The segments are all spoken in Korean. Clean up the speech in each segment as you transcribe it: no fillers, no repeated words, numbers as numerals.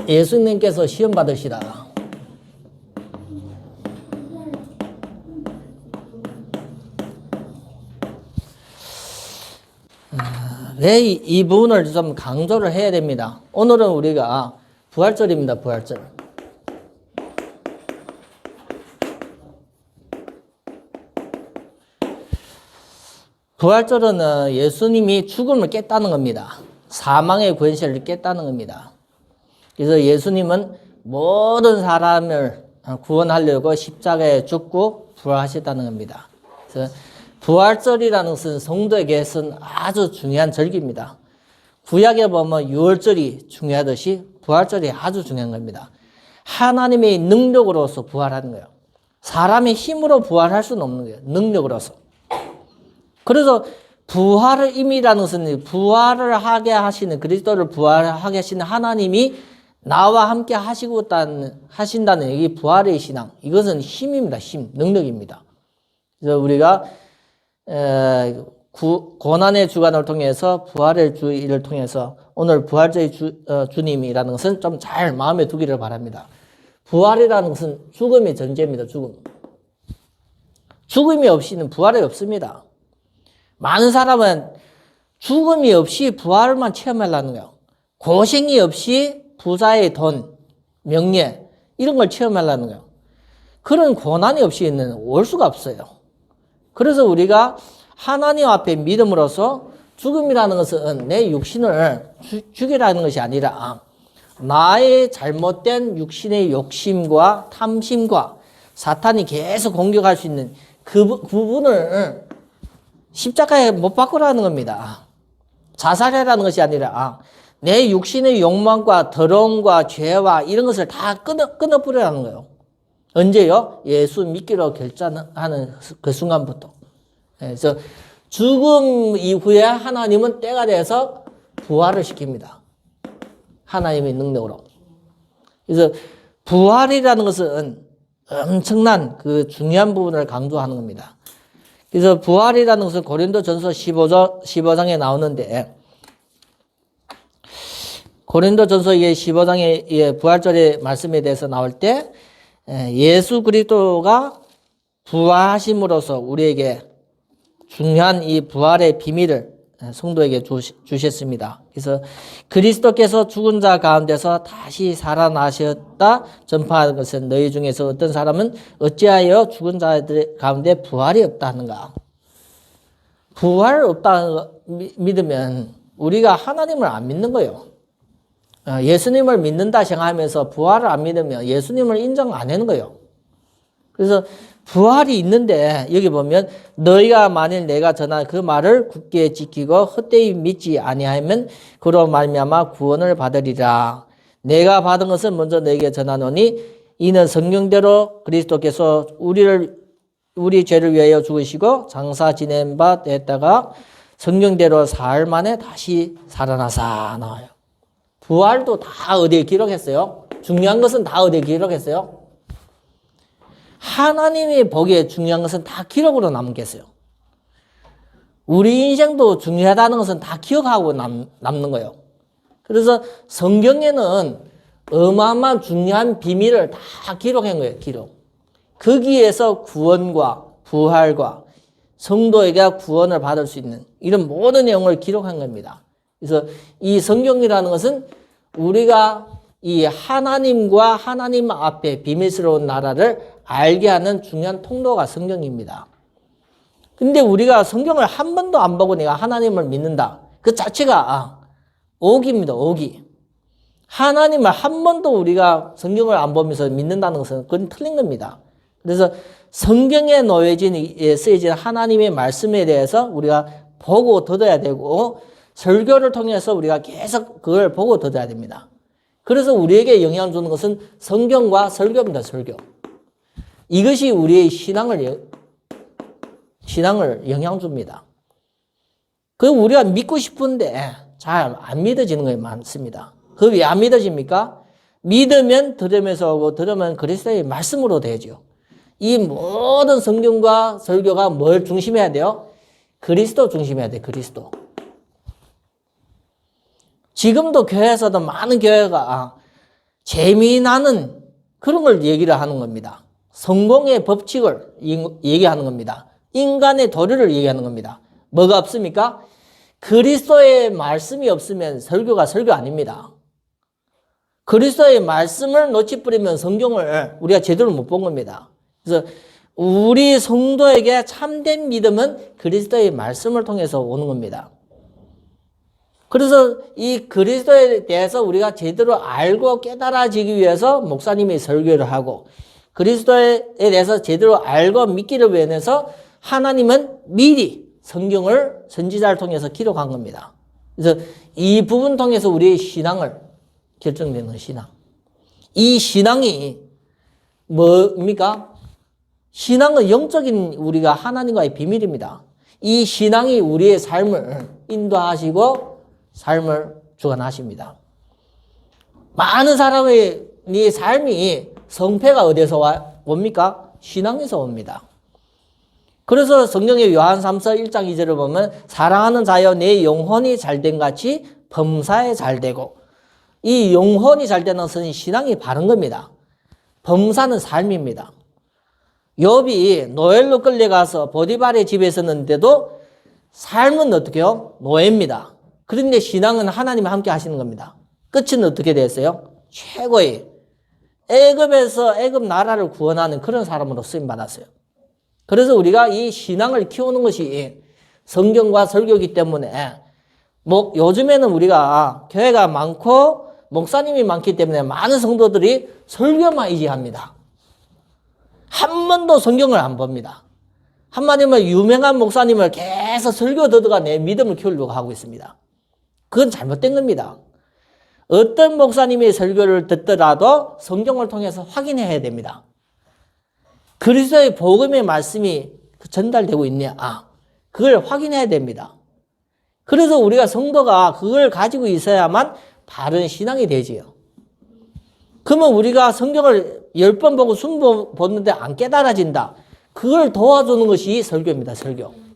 예수님께서 시험 받으시라. 왜 이 부분을 좀 강조를 해야 됩니다. 오늘은 우리가 부활절입니다. 부활절. 부활절은 예수님이 죽음을 깼다는 겁니다. 사망의 권세를 깼다는 겁니다. 그래서 예수님은 모든 사람을 구원하려고 십자가에 죽고 부활하셨다는 겁니다. 그래서 부활절이라는 것은 성도에게서는 아주 중요한 절기입니다. 구약에 보면 유월절이 중요하듯이 부활절이 아주 중요한 겁니다. 하나님의 능력으로서 부활하는 거예요. 사람의 힘으로 부활할 수는 없는 거예요. 능력으로서. 그래서 부활의 의미라는 것은 부활을 하게 하시는, 그리스도를 부활하게 하시는 하나님이 나와 함께 하신다는 얘기, 부활의 신앙. 이것은 힘입니다. 힘, 능력입니다. 그래서 우리가 고난의 주간을 통해서 부활의 주일을 통해서 오늘 부활절의 주님이라는 것은 좀 잘 마음에 두기를 바랍니다. 부활이라는 것은 죽음의 전제입니다. 죽음. 죽음이 없이는 부활이 없습니다. 많은 사람은 죽음이 없이 부활만 체험하려는 거예요. 고생이 없이 부자의 돈, 명예 이런 걸 체험하려는 거예요. 그런 고난이 없이는 올 수가 없어요. 그래서 우리가 하나님 앞에 믿음으로써 죽음이라는 것은 내 육신을 죽이라는 것이 아니라 나의 잘못된 육신의 욕심과 탐심과 사탄이 계속 공격할 수 있는 그 부분을 십자가에 못 박으라는 겁니다. 자살이라는 것이 아니라 내 육신의 욕망과 더러움과 죄와 이런 것을 다 끊어버리라는 거예요. 언제요? 예수 믿기로 결단하는 그 순간부터. 그래서 죽음 이후에 하나님은 때가 돼서 부활을 시킵니다. 하나님의 능력으로. 그래서 부활이라는 것은 엄청난 그 중요한 부분을 강조하는 겁니다. 그래서 부활이라는 것은 고린도전서 15장에 나오는데 고린도전서 15장의 부활절의 말씀에 대해서 나올 때 예수 그리스도가 부활하심으로써 우리에게 중요한 이 부활의 비밀을 성도에게 주셨습니다. 그래서 그리스도께서 죽은 자 가운데서 다시 살아나셨다 전파하는 것은 너희 중에서 어떤 사람은 어찌하여 죽은 자들 가운데 부활이 없다 하는가. 부활 없다 믿으면 우리가 하나님을 안 믿는 거예요. 예수님을 믿는다 생각하면서 부활을 안 믿으면 예수님을 인정 안 하는 거예요. 그래서 부활이 있는데 여기 보면 너희가 만일 내가 전한 그 말을 굳게 지키고 헛되이 믿지 아니하면 그로 말미암아 구원을 받으리라. 내가 받은 것은 먼저 너희에게 전하노니 이는 성경대로 그리스도께서 우리 죄를 위하여 죽으시고 장사 지낸 바 됐다가 성경대로 사흘 만에 다시 살아나사 나와요. 부활도 다 어디에 기록했어요? 중요한 것은 다 어디에 기록했어요? 하나님이 보기에 중요한 것은 다 기록으로 남겠어요. 우리 인생도 중요하다는 것은 다 기억하고 남는 거예요. 그래서 성경에는 어마어마한 중요한 비밀을 다 기록한 거예요. 기록. 거기에서 구원과 부활과 성도에게 구원을 받을 수 있는 이런 모든 내용을 기록한 겁니다. 그래서 이 성경이라는 것은 우리가 이 하나님과 하나님 앞에 비밀스러운 나라를 알게 하는 중요한 통로가 성경입니다. 근데 우리가 성경을 한 번도 안 보고 내가 하나님을 믿는다. 그 자체가 오기입니다. 오기. 하나님을 한 번도 우리가 성경을 안 보면서 믿는다는 것은 그건 틀린 겁니다. 그래서 성경에 쓰여진 하나님의 말씀에 대해서 우리가 보고 듣어야 되고 설교를 통해서 우리가 계속 그걸 보고 듣어야 됩니다. 그래서 우리에게 영향을 주는 것은 성경과 설교입니다. 설교. 이것이 우리의 신앙을 영향 줍니다. 그 우리가 믿고 싶은데 잘 안 믿어지는 것이 많습니다. 그 왜 안 믿어집니까? 믿으면 들으면서 오고 들으면 그리스도의 말씀으로 되죠. 이 모든 성경과 설교가 뭘 중심해야 돼요? 그리스도 중심해야 돼. 그리스도. 지금도 교회에서도 많은 교회가 재미나는 그런 걸 얘기를 하는 겁니다. 성공의 법칙을 얘기하는 겁니다. 인간의 도리를 얘기하는 겁니다. 뭐가 없습니까? 그리스도의 말씀이 없으면 설교가 설교 아닙니다. 그리스도의 말씀을 놓치버리면 성경을 우리가 제대로 못 본 겁니다. 그래서 우리 성도에게 참된 믿음은 그리스도의 말씀을 통해서 오는 겁니다. 그래서 이 그리스도에 대해서 우리가 제대로 알고 깨달아지기 위해서 목사님이 설교를 하고, 그리스도에 대해서 제대로 알고 믿기를 위해서 하나님은 미리 성경을 선지자를 통해서 기록한 겁니다. 그래서 이 부분 통해서 우리의 신앙을 결정되는 신앙. 이 신앙이 뭡니까? 신앙은 영적인 우리가 하나님과의 비밀입니다. 이 신앙이 우리의 삶을 인도하시고 삶을 주관하십니다. 많은 사람의 삶이 성패가 어디서 옵니까? 신앙에서 옵니다. 그래서 성경의 요한 3서 1장 2절을 보면 사랑하는 자여 내 영혼이 잘된 같이 범사에 잘되고, 이 영혼이 잘되는 것은 신앙이 바른 겁니다. 범사는 삶입니다. 욥이 노엘로 끌려가서 보디발의 집에 있었는데도 삶은 어떻게 해요? 노예입니다. 그런데 신앙은 하나님과 함께 하시는 겁니다. 끝은 어떻게 됐어요? 최고의 애굽에서 애굽 나라를 구원하는 그런 사람으로 쓰임받았어요. 그래서 우리가 이 신앙을 키우는 것이 성경과 설교이기 때문에, 요즘에는 우리가 교회가 많고 목사님이 많기 때문에 많은 성도들이 설교만 의지합니다. 한 번도 성경을 안 봅니다. 한마디면 유명한 목사님을 계속 설교 듣다가 내 믿음을 키우려고 하고 있습니다. 그건 잘못된 겁니다. 어떤 목사님이 설교를 듣더라도 성경을 통해서 확인해야 됩니다. 그리스도의 복음의 말씀이 전달되고 있냐? 그걸 확인해야 됩니다. 그래서 우리가 성도가 그걸 가지고 있어야만 바른 신앙이 되지요. 그러면 우리가 성경을 10번 보고 20번 보는데 안 깨달아진다. 그걸 도와주는 것이 설교입니다. 설교.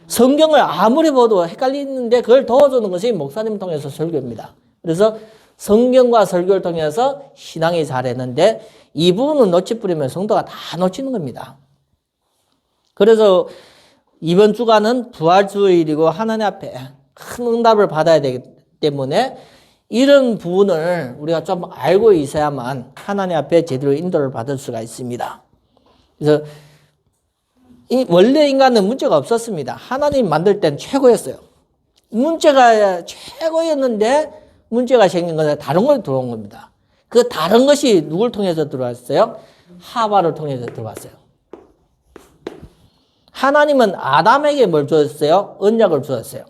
성경을 아무리 봐도 헷갈리는데 그걸 도와주는 것이 목사님 통해서 설교입니다. 그래서 성경과 설교를 통해서 신앙이 잘했는데 이 부분을 놓치버리면 성도가 다 놓치는 겁니다. 그래서 이번 주간은 부활주일이고 하나님 앞에 큰 응답을 받아야 되기 때문에 이런 부분을 우리가 좀 알고 있어야만 하나님 앞에 제대로 인도를 받을 수가 있습니다. 그래서 원래 인간은 문제가 없었습니다. 하나님 만들 땐 최고였어요. 문제가 최고였는데 문제가 생긴 것은 다른 걸 들어온 겁니다. 그 다른 것이 누굴 통해서 들어왔어요? 하와를 통해서 들어왔어요. 하나님은 아담에게 뭘 주었어요? 언약을 주었어요.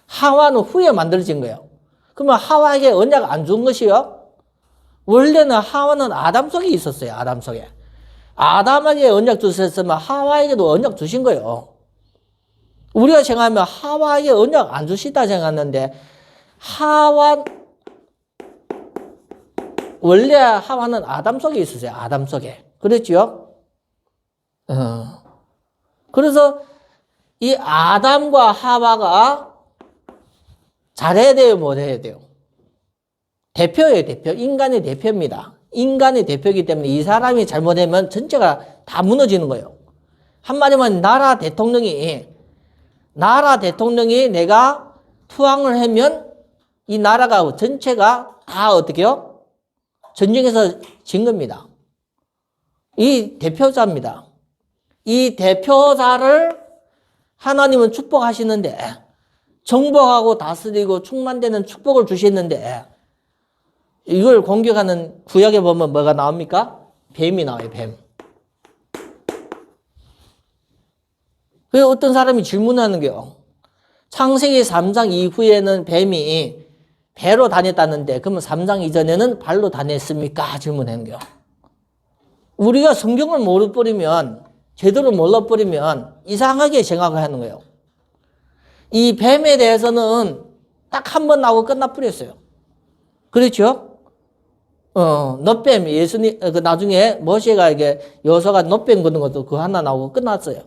하와는 후에 만들어진 거예요. 그러면 하와에게 언약 안 준 것이요? 원래는 하와는 아담 속에 있었어요. 아담 속에. 아담에게 언약 주셨으면 하와에게도 언약 주신 거예요. 우리가 생각하면 하와에게 언약 안 주시다 생각하는데 원래 하와는 아담 속에 있었어요. 아담 속에. 그랬죠? 그래서 이 아담과 하와가 잘해야 돼요? 못해야 돼요? 대표예요. 대표. 인간의 대표입니다. 인간의 대표이기 때문에 이 사람이 잘못하면 전체가 다 무너지는 거예요. 한마디면 나라 대통령이 내가 투항을 하면 이 나라가 전체가 다 어떻게 해요? 전쟁에서 진 겁니다. 이 대표자입니다. 이 대표자를 하나님은 축복하시는데 정복하고 다스리고 충만되는 축복을 주셨는데 이걸 공격하는 구약에 보면 뭐가 나옵니까? 뱀이 나와요. 뱀. 그래서 어떤 사람이 질문하는 게요. 창세기 3장 이후에는 뱀이 배로 다녔다는데 그러면 3장 이전에는 발로 다녔습니까? 질문하는 거예요. 우리가 성경을 모르버리면 제대로 몰라버리면 이상하게 생각을 하는 거예요. 이 뱀에 대해서는 딱 한 번 나오고 끝나버렸어요. 그렇죠? 놋뱀, 예수님, 나중에 모세가 이게 여호수아가 놋뱀 거는 것도 그거 하나 나오고 끝났어요.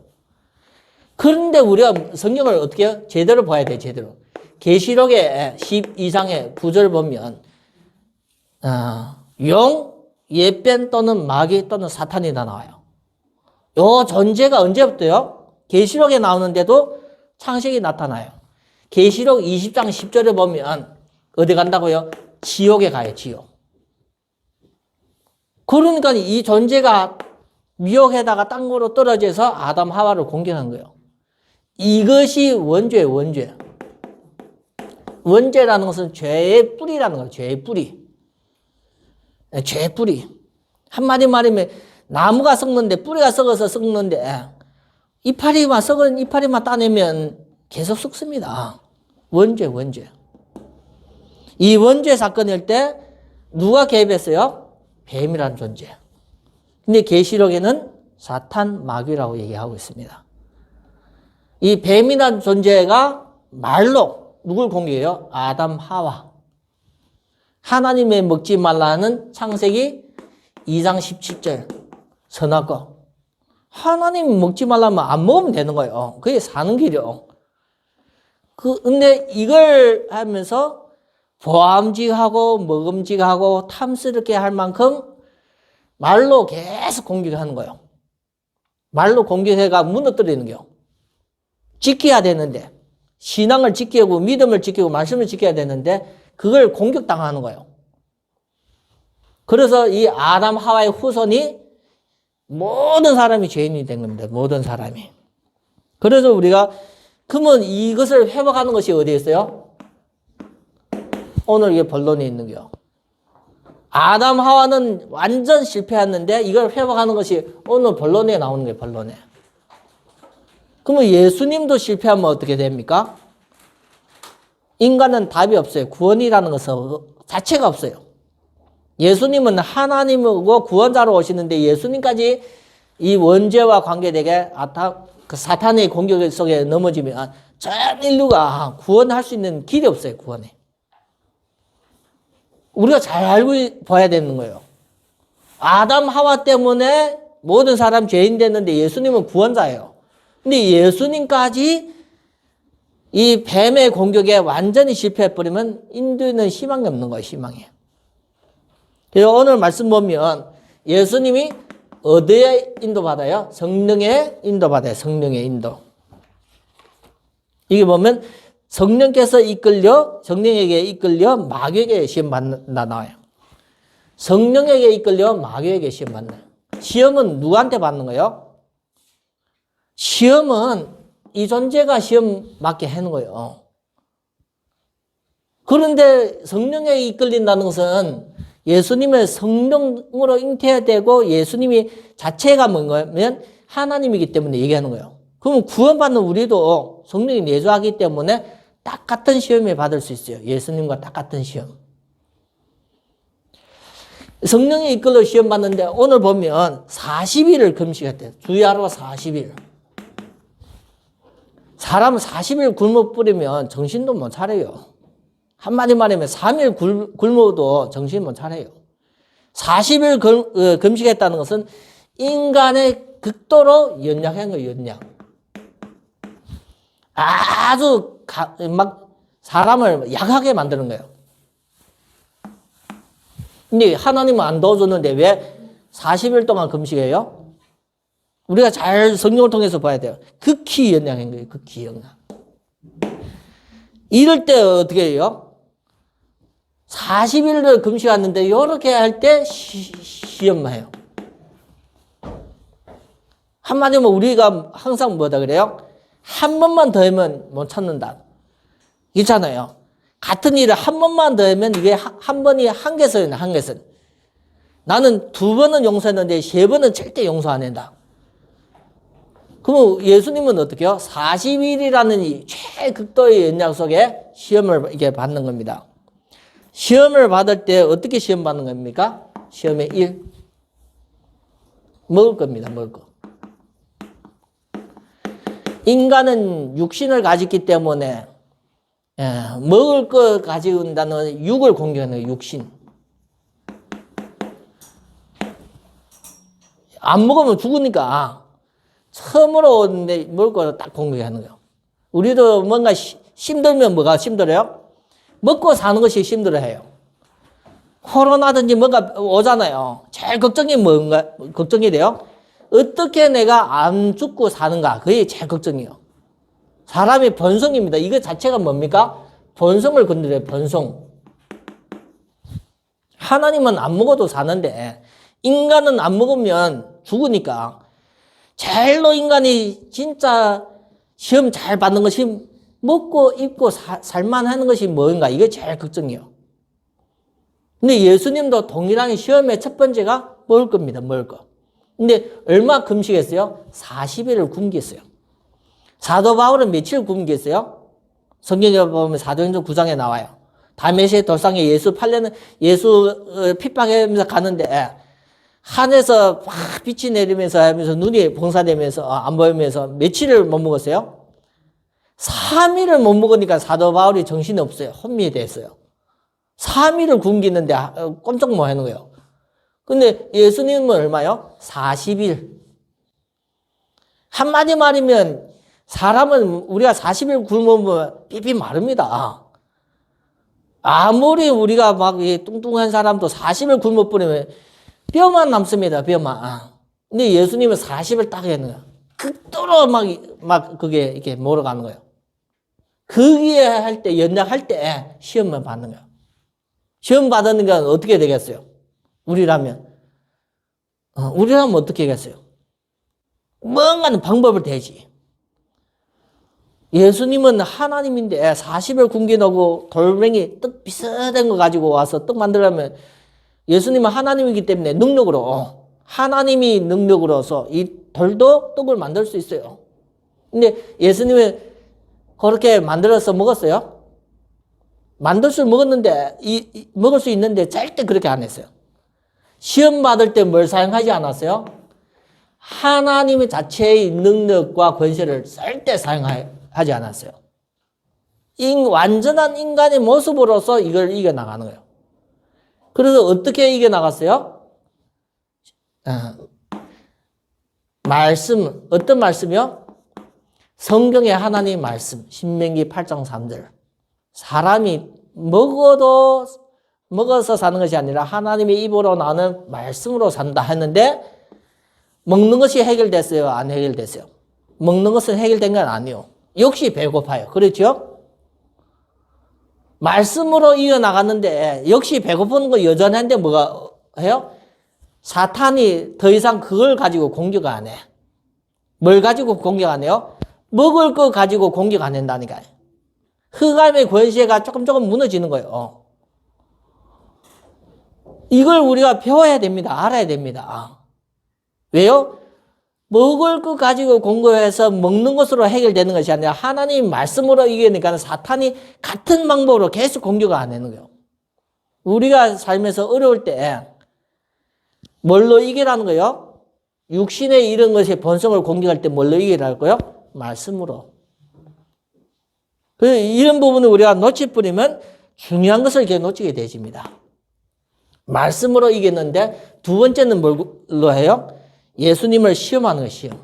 그런데 우리가 성경을 어떻게 해요? 제대로 봐야 돼, 제대로. 계시록의 12장의 9절 보면, 용, 예변 또는 마귀 또는 사탄이 다 나와요. 요 존재가 언제부터요? 계시록에 나오는데도 창세기 나타나요. 계시록 20장 10절에 보면 어디 간다고요? 지옥에 가요, 지옥. 그러니까 이 존재가 미혹에다가 땅으로 떨어져서 아담 하와를 공격한 거예요. 이것이 원죄예요, 원죄. 원죄라는 것은 죄의 뿌리라는 거예요, 죄의 뿌리. 죄의 뿌리. 한마디 말하면 나무가 썩는데, 뿌리가 썩어서 썩는데, 이파리만 썩은 이파리만 따내면 계속 썩습니다. 원죄, 원죄. 이 원죄 사건일 때 누가 개입했어요? 뱀이라는 존재. 근데 계시록에는 사탄, 마귀라고 얘기하고 있습니다. 이 뱀이라는 존재가 말로 누굴 공격해요? 아담, 하와. 하나님의 먹지 말라는 창세기 2장 17절 선악과. 하나님 먹지 말라면 안 먹으면 되는 거예요. 그게 사는 길이요. 근데 이걸 하면서 보암직하고 먹음직하고 탐스럽게 할 만큼 말로 계속 공격하는 거예요. 말로 공격해가 무너뜨리는 거예요. 지켜야 되는데, 신앙을 지키고 믿음을 지키고 말씀을 지켜야 되는데 그걸 공격당하는 거예요. 그래서 이 아담 하와의 후손이 모든 사람이 죄인이 된 겁니다. 모든 사람이. 그래서 우리가 그러면 이것을 회복하는 것이 어디에 있어요? 오늘 이게 본론에 있는 거예요. 아담 하와는 완전 실패했는데 이걸 회복하는 것이 오늘 본론에 나오는 거예요. 본론에. 그러면 예수님도 실패하면 어떻게 됩니까? 인간은 답이 없어요. 구원이라는 것은 자체가 없어요. 예수님은 하나님이고 구원자로 오시는데 예수님까지 이 원죄와 관계되게 그 사탄의 공격 속에 넘어지면 전 인류가 구원할 수 있는 길이 없어요. 구원에. 우리가 잘 알고 봐야 되는 거예요. 아담 하와 때문에 모든 사람 죄인 됐는데 예수님은 구원자예요. 근데 예수님까지 이 뱀의 공격에 완전히 실패해버리면 인류는 희망이 없는 거예요. 희망이. 그래서 오늘 말씀 보면 예수님이 어디에 인도받아요? 성령에 인도받아요. 성령의 인도. 이게 보면 성령께서 성령에게 이끌려 마귀에게 시험 받는다 나와요. 성령에게 이끌려 마귀에게 시험 받는. 시험은 누구한테 받는 거예요? 시험은 이 존재가 시험 받게 하는 거예요. 그런데 성령에게 이끌린다는 것은 예수님의 성령으로 잉태되고 예수님이 자체가 뭔가면 하나님이기 때문에 얘기하는 거예요. 그럼 구원받는 우리도 성령이 내주하기 때문에 딱 같은 시험에 받을 수 있어요. 예수님과 딱 같은 시험. 성령이 이끌려 시험 받는데 오늘 보면 40일을 금식했대요. 주야로 40일. 사람은 40일 굶어 뿌리면 정신도 못 차려요. 한마디 말하면 3일 굶어도 정신 못 차려요. 40일 금식했다는 것은 인간의 극도로 연약한 거예요. 연약. 아주 막 사람을 약하게 만드는 거예요. 근데 하나님은 안 도와줬는데 왜 40일 동안 금식해요? 우리가 잘 성경을 통해서 봐야 돼요. 극히 연약한 거예요. 극히 연약. 이럴 때 어떻게 해요? 40일을 금식하는데 이렇게 할 때 시험만 해요. 한마디로 우리가 항상 뭐다 그래요? 한 번만 더 하면 못 찾는다. 있잖아요. 같은 일을 한 번만 더 하면 이게 한 번이 한계선이네, 한계선. 나는 2번은 용서했는데 3번은 절대 용서 안 한다. 그럼 예수님은 어떻게 해요? 40일이라는 이 최극도의 연약 속에 시험을 이렇게 받는 겁니다. 시험을 받을 때 어떻게 시험 받는 겁니까? 시험의 1. 먹을 겁니다. 먹을 거. 인간은 육신을 가졌기 때문에 먹을 거 가지고 온다는 육을 공격하는 거예요. 육신. 안 먹으면 죽으니까 처음으로 오는데 먹을 거 딱 공격하는 거예요. 우리도 뭔가 힘들면 뭐가 힘들어요? 먹고 사는 것이 힘들어해요. 코로나든지 뭔가 오잖아요. 제일 걱정이 뭔가, 걱정이 돼요? 어떻게 내가 안 죽고 사는가. 그게 제일 걱정이에요. 사람의 본성입니다. 이거 자체가 뭡니까? 본성을 건드려요, 본성. 하나님은 안 먹어도 사는데, 인간은 안 먹으면 죽으니까, 제일로 인간이 진짜 시험 잘 받는 것이 먹고 입고 살만 하는 것이 뭔가, 이게 제일 걱정이에요. 근데 예수님도 동일하게 시험의 첫 번째가 먹을 겁니다, 먹을 거. 근데 얼마 금식했어요? 40일을 굶겼어요. 사도 바울은 며칠 굶겼어요? 성경에 보면 사도행전 9장에 나와요. 다메섹 돌상에 예수 팔려는, 예수 핍박하면서 가는데, 하늘에서 막 빛이 내리면서 하면서 눈이 봉사되면서 안 보이면서 며칠을 못 먹었어요? 3일을 못 먹으니까 사도 바울이 정신이 없어요. 혼미해 됐어요. 3일을 굶기는데 꼼짝 못 하는 거예요. 근데 예수님은 얼마요? 40일. 한마디 말이면 사람은 우리가 40일 굶으면 삐삐 마릅니다. 아무리 우리가 막 뚱뚱한 사람도 40일 굶어버리면 뼈만 남습니다. 뼈만. 근데 예수님은 40일 딱 하는 거예요. 극도로 막 그게 이렇게 몰아가는 거예요. 거기에 할 때, 연약할 때 시험만 받는 거예요. 시험 받는 건 어떻게 되겠어요? 우리라면 어떻게 하겠어요? 뭔가는 방법을 대지. 예수님은 하나님인데 40일 굶겨놓고 돌멩이 떡 비슷한 거 가지고 와서 떡 만들려면 예수님은 하나님이기 때문에 능력으로, 하나님이 능력으로서 이 돌도 떡을 만들 수 있어요. 근데 예수님은 그렇게 만들어서 먹었어요? 만들 수 먹었는데, 먹을 수 있는데 절대 그렇게 안 했어요. 시험 받을 때 뭘 사용하지 않았어요? 하나님의 자체의 능력과 권세를 절대 사용하지 않았어요. 완전한 인간의 모습으로서 이걸 이겨나가는 거예요. 그래서 어떻게 이겨나갔어요? 말씀, 어떤 말씀이요? 성경의 하나님의 말씀, 신명기 8장 3절. 사람이 먹어서 사는 것이 아니라 하나님의 입으로 나오는 말씀으로 산다 했는데, 먹는 것이 해결됐어요? 안 해결됐어요? 먹는 것은 해결된 건 아니에요. 역시 배고파요. 그렇죠? 말씀으로 이어나갔는데 역시 배고픈 거 여전한데 뭐가 해요? 사탄이 더 이상 그걸 가지고 공격 안 해. 뭘 가지고 공격 안 해요? 먹을 거 가지고 공격 안 한다니까요. 흑암의 권세가 조금 무너지는 거예요. 이걸 우리가 배워야 됩니다. 알아야 됩니다. 왜요? 먹을 거 가지고 공격해서 먹는 것으로 해결되는 것이 아니라 하나님 말씀으로 이기니까 사탄이 같은 방법으로 계속 공격을 안 하는 거예요. 우리가 살면서 어려울 때 뭘로 이기라는 거예요? 육신의 이런 것의 본성을 공격할 때 뭘로 이기라는 거예요? 말씀으로. 이런 부분을 우리가 놓쳐버리면 중요한 것을 이렇게 놓치게 되집니다. 말씀으로 이겼는데 두 번째는 뭘로 해요? 예수님을 시험하는 거예요. 시험.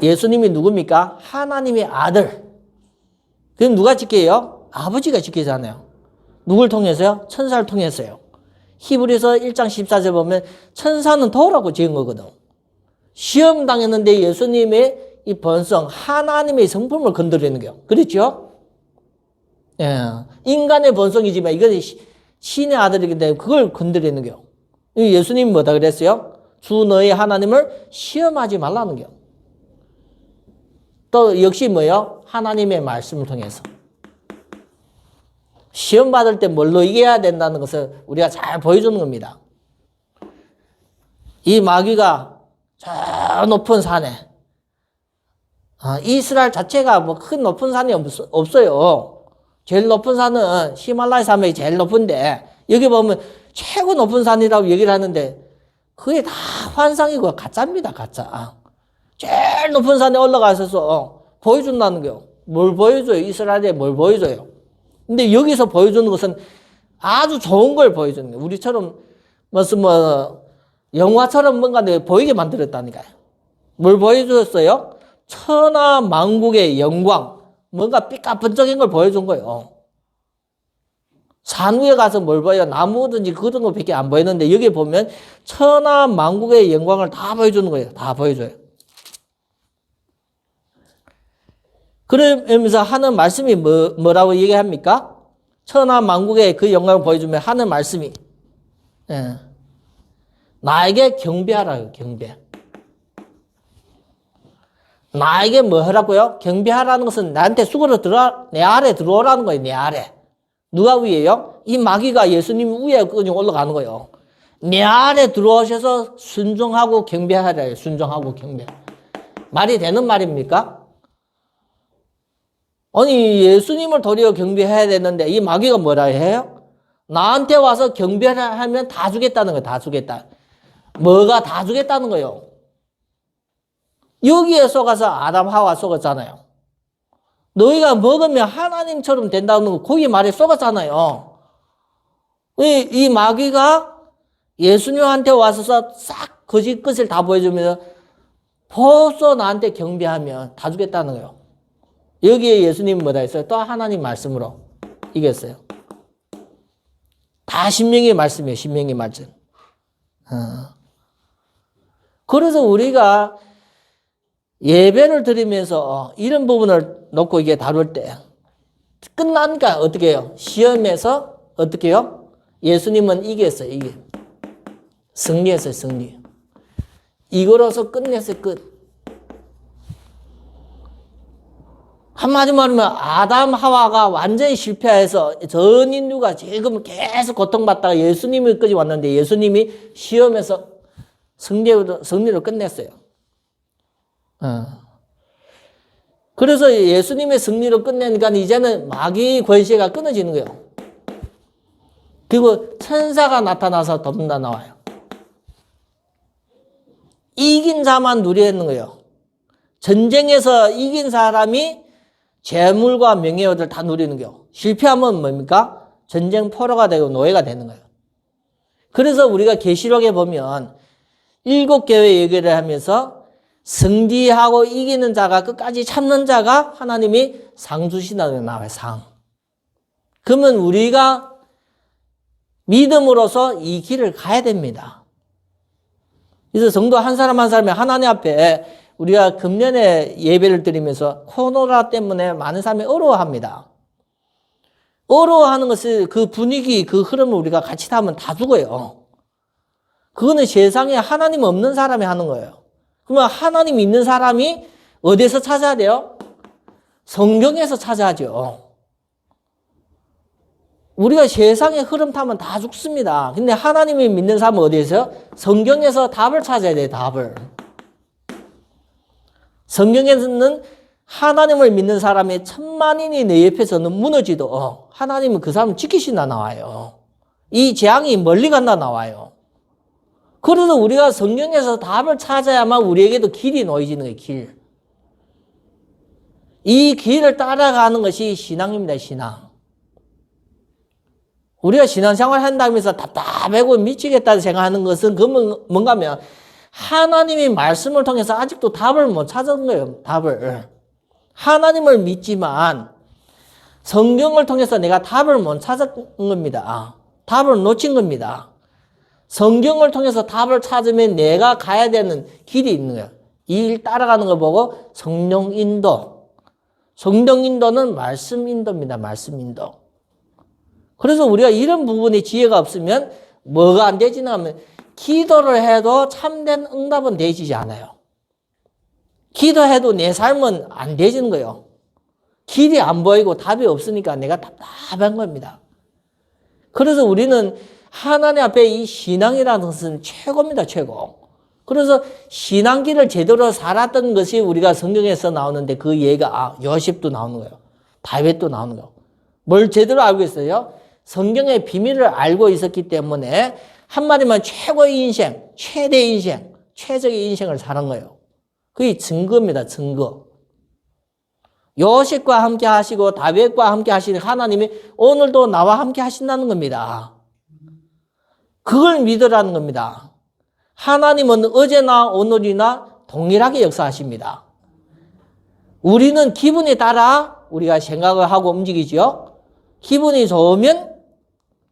예수님이 누굽니까? 하나님의 아들. 그럼 누가 지켜요? 아버지가 지키잖아요. 누굴 통해서요? 천사를 통해서요. 히브리서 1장 14절 보면 천사는 도라고 지은 거거든. 시험 당했는데 예수님의 이 본성, 하나님의 성품을 건드리는 거예요. 그렇죠? 예. 인간의 본성이지만 이건 신의 아들이기 때문에 그걸 건드리는 거예요. 예수님이 뭐다 그랬어요? 주 너의 하나님을 시험하지 말라는 거예요. 또 역시 뭐예요? 하나님의 말씀을 통해서. 시험 받을 때 뭘로 이겨야 된다는 것을 우리가 잘 보여주는 겁니다. 이 마귀가 저 높은 산에, 이스라엘 자체가 뭐 큰 높은 산이 없어요. 제일 높은 산은 히말라야 산맥이 제일 높은데, 여기 보면 최고 높은 산이라고 얘기를 하는데, 그게 다 환상이고 가짜입니다, 가짜. 제일 높은 산에 올라가서 보여준다는 거예요. 뭘 보여줘요? 이스라엘에 뭘 보여줘요? 근데 여기서 보여주는 것은 아주 좋은 걸 보여주는 거예요. 우리처럼 무슨 영화처럼 뭔가 보이게 만들었다니까요. 뭘 보여줬어요? 천하 만국의 영광, 뭔가 삐까번쩍인 걸 보여준 거예요. 산 위에 가서 뭘 봐요? 나무든지 그런 것밖에 안 보이는데 여기 보면 천하 만국의 영광을 다 보여주는 거예요. 다 보여줘요. 그러면서 하는 말씀이 뭐라고 얘기합니까? 천하 만국의 그 영광을 보여주면 하는 말씀이 나에게 경배하라요. 경배. 나에게 뭐 하라고요? 경배하라는 것은 나한테 수고로 내 아래 들어오라는 거예요. 내 아래. 누가 위에요? 이 마귀가 예수님 위에 올라가는 거예요. 내 아래 들어오셔서 순종하고 경배하래요. 순종하고 경배. 말이 되는 말입니까? 아니 예수님을 도리어 경배해야 되는데 이 마귀가 뭐라 해요? 나한테 와서 경배를 하면 다 주겠다는 거예요. 다 주겠다. 뭐가 다 주겠다는 거예요? 여기에 속아서 아담 하와 속았잖아요. 너희가 먹으면 하나님처럼 된다는 거 거기 말에 속았잖아요. 이 마귀가 예수님한테 와서 싹 거짓 것을 다 보여주면서 벌써 나한테 경배하면 다 주겠다는 거예요. 여기에 예수님이 뭐다 했어요? 또 하나님 말씀으로 이겼어요. 다 신명의 말씀이에요. 신명의 말씀. 그래서 우리가 예배를 드리면서 이런 부분을 놓고 이게 다룰 때 끝나니까 어떻게 해요? 시험에서 어떻게 해요? 예수님은 이겼어요. 이게 승리했어요. 승리. 이거로서 끝냈어요. 끝. 한마디 말하면 아담 하와가 완전히 실패해서 전 인류가 지금 계속 고통받다가 예수님이까지 왔는데 예수님이 시험에서 승리로 끝냈어요. 그래서 예수님의 승리로 끝내니까 이제는 마귀 권세가 끊어지는 거예요. 그리고 천사가 나타나서 돕는다 나와요. 이긴 자만 누리는 거예요. 전쟁에서 이긴 사람이 재물과 명예를 다 누리는 거예요. 실패하면 뭡니까? 전쟁 포로가 되고 노예가 되는 거예요. 그래서 우리가 계시록에 보면 7교회 얘기를 하면서 승리하고 이기는 자가 끝까지 참는 자가 하나님이 상 주신다고 나와요. 상. 그러면 우리가 믿음으로서 이 길을 가야 됩니다. 그래서 성도 한 사람 한 사람이 하나님 앞에 우리가 금년에 예배를 드리면서 코로나 때문에 많은 사람이 어려워합니다. 어려워하는 것을 그 분위기, 그 흐름을 우리가 같이 타면 다 죽어요. 그거는 세상에 하나님 없는 사람이 하는 거예요. 그러면 하나님 있는 사람이 어디서 찾아야 돼요? 성경에서 찾아야죠. 우리가 세상의 흐름 타면 다 죽습니다. 근데 하나님이 믿는 사람은 어디에서요? 성경에서 답을 찾아야 돼요. 답을. 성경에서는 하나님을 믿는 사람이 천만인이 내 옆에서는 무너지도 하나님은 그 사람을 지키신다 나와요. 이 재앙이 멀리 간다 나와요. 그래서 우리가 성경에서 답을 찾아야만 우리에게도 길이 놓여지는 거예요. 길. 이 길을 따라가는 것이 신앙입니다. 신앙. 우리가 신앙생활 한다면서 답답하고 미치겠다 생각하는 것은 그 뭔가 하면 하나님의 말씀을 통해서 아직도 답을 못 찾은 거예요. 답을. 하나님을 믿지만 성경을 통해서 내가 답을 못 찾은 겁니다. 답을 놓친 겁니다. 성경을 통해서 답을 찾으면 내가 가야 되는 길이 있는 거예요. 이 일 따라가는 걸 보고 성령 인도. 성령 인도는 말씀 인도입니다. 말씀 인도. 그래서 우리가 이런 부분에 지혜가 없으면 뭐가 안 되지는 하면 기도를 해도 참된 응답은 되지지 않아요. 기도해도 내 삶은 안 되지는 거예요. 길이 안 보이고 답이 없으니까 내가 답답한 겁니다. 그래서 우리는 하나님 앞에 이 신앙이라는 것은 최고입니다. 최고. 그래서 신앙길을 제대로 살았던 것이 우리가 성경에서 나오는데 그 예가 요셉도 나오는 거예요. 다윗도 나오는 거예요. 뭘 제대로 알고 있어요? 성경의 비밀을 알고 있었기 때문에 한마디만 최고의 인생, 최대의 인생, 최적의 인생을 사는 거예요. 그게 증거입니다. 증거. 요셉과 함께 하시고 다윗과 함께 하시는 하나님이 오늘도 나와 함께 하신다는 겁니다. 그걸 믿으라는 겁니다. 하나님은 어제나 오늘이나 동일하게 역사하십니다. 우리는 기분에 따라 우리가 생각을 하고 움직이죠. 기분이 좋으면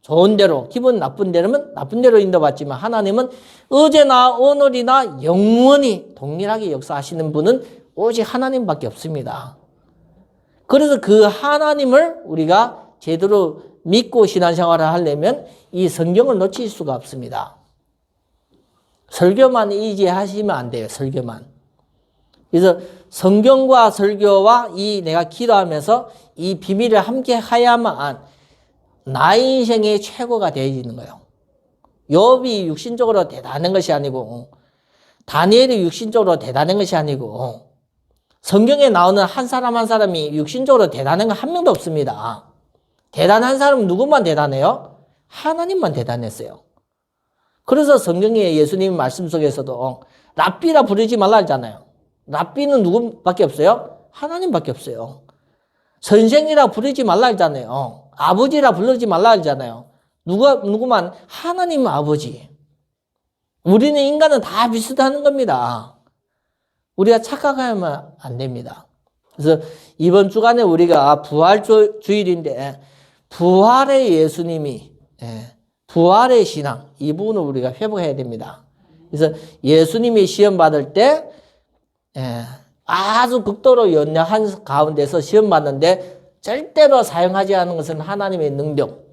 좋은 대로, 기분 나쁜 대로면 나쁜 대로 인도받지만 하나님은 어제나 오늘이나 영원히 동일하게 역사하시는 분은 오직 하나님밖에 없습니다. 그래서 그 하나님을 우리가 제대로 믿고 신앙생활을 하려면 이 성경을 놓칠 수가 없습니다. 설교만 의지하시면 안 돼요. 설교만. 그래서 성경과 설교와 이 내가 기도하면서 이 비밀을 함께 하야만 나의 인생의 최고가 되어지는 거예요. 욥이 육신적으로 대단한 것이 아니고 다니엘이 육신적으로 대단한 것이 아니고 성경에 나오는 한 사람 한 사람이 육신적으로 대단한 건 한 명도 없습니다. 대단한 사람은 누구만 대단해요? 하나님만 대단했어요. 그래서 성경에 예수님 말씀 속에서도 랍비라 부르지 말라 하잖아요. 랍비는 누구밖에 없어요? 하나님밖에 없어요. 선생이라 부르지 말라 하잖아요. 아버지라 부르지 말라 하잖아요. 누구만? 하나님 아버지. 우리는 인간은 다 비슷하는 겁니다. 우리가 착각하면 안 됩니다. 그래서 이번 주간에 우리가 부활주일인데 부활의 예수님이 부활의 신앙 이 부분을 우리가 회복해야 됩니다. 그래서 예수님이 시험 받을 때 아주 극도로 연약한 가운데서 시험 받는데 절대로 사용하지 않은 것은 하나님의 능력.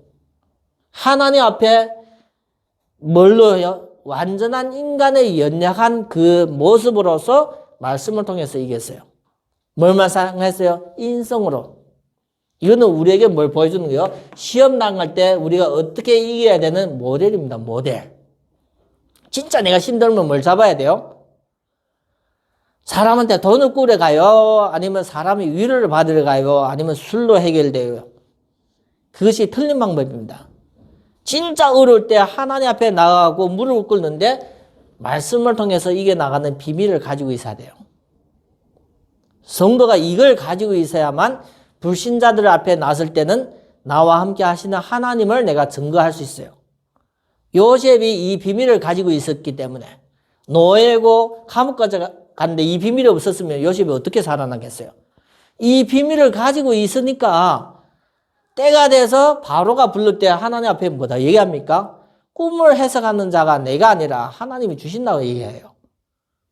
하나님 앞에 뭘로요? 완전한 인간의 연약한 그 모습으로서 말씀을 통해서 이겼어요. 뭘만 사용했어요? 인성으로. 이거는 우리에게 뭘 보여주는 거예요? 시험 당할 때 우리가 어떻게 이겨야 되는 모델입니다. 모델. 진짜 내가 힘들면 뭘 잡아야 돼요? 사람한테 돈을 꾸려 가요? 아니면 사람이 위로를 받으러 가요? 아니면 술로 해결돼요? 그것이 틀린 방법입니다. 진짜 어려울 때 하나님 앞에 나가고 무릎을 꿇는데 말씀을 통해서 이겨나가는 비밀을 가지고 있어야 돼요. 성도가 이걸 가지고 있어야만 불신자들 앞에 나설 때는 나와 함께 하시는 하나님을 내가 증거할 수 있어요. 요셉이 이 비밀을 가지고 있었기 때문에 노예고 감옥까지 갔는데 이 비밀이 없었으면 요셉이 어떻게 살아나겠어요? 이 비밀을 가지고 있으니까 때가 돼서 바로가 부를 때 하나님 앞에 뭐다 얘기합니까? 꿈을 해석하는 자가 내가 아니라 하나님이 주신다고 얘기해요.